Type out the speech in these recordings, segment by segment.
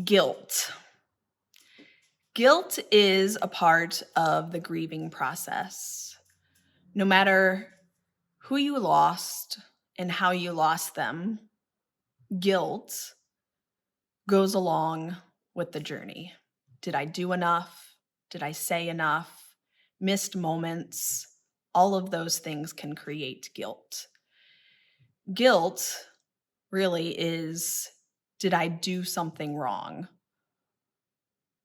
Guilt. Guilt is a part of the grieving process. No matter who you lost and how you lost them, guilt goes along with the journey. Did I do enough? Did I say enough? Missed moments? All of those things can create guilt. Guilt really is, did I do something wrong?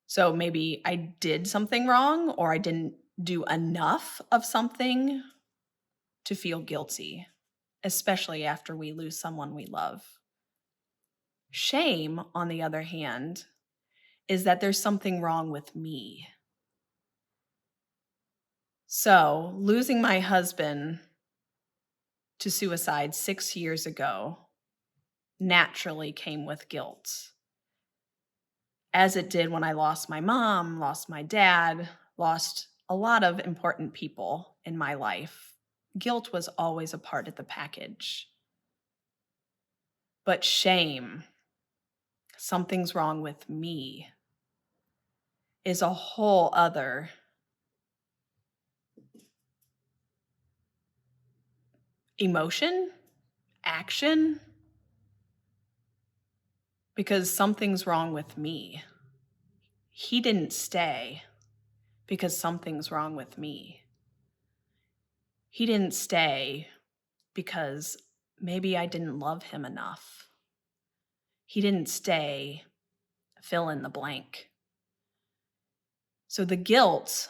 So maybe I did something wrong or I didn't do enough of something to feel guilty, especially after we lose someone we love. Shame, on the other hand, is that there's something wrong with me. So, losing my husband to suicide 6 years ago naturally came with guilt, as it did when I lost my mom, lost my dad, lost a lot of important people in my life. Guilt was always a part of the package. But shame, something's wrong with me, is a whole other emotion, action, because something's wrong with me. He didn't stay because something's wrong with me. He didn't stay because maybe I didn't love him enough. He didn't stay, fill in the blank. So the guilt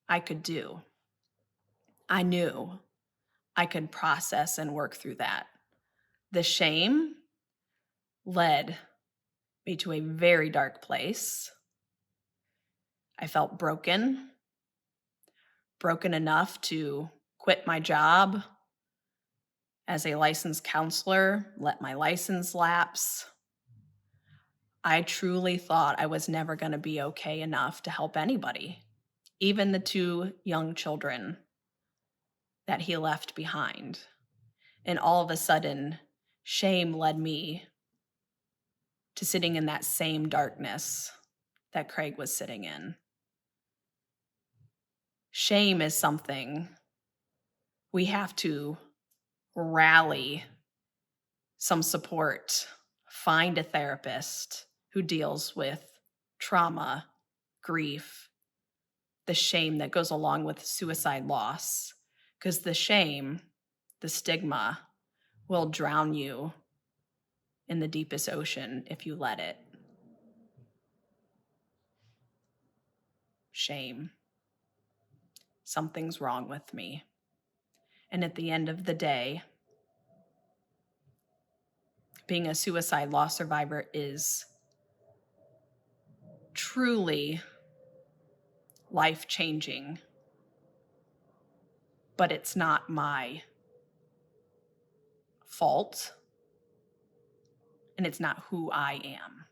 I could do. I knew I could process and work through that. The shame led me to a very dark place. I felt broken enough to quit my job as a licensed counselor, let my license lapse. I truly thought I was never going to be okay enough to help anybody, even the 2 young children that he left behind. And all of a sudden, shame led me to sitting in that same darkness that Craig was sitting in. Shame is something we have to rally some support, find a therapist who deals with trauma, grief, the shame that goes along with suicide loss. Because the shame, the stigma, will drown you in the deepest ocean if you let it. Shame. Something's wrong with me. And at the end of the day, being a suicide loss survivor is truly life-changing, but it's not my fault, and it's not who I am.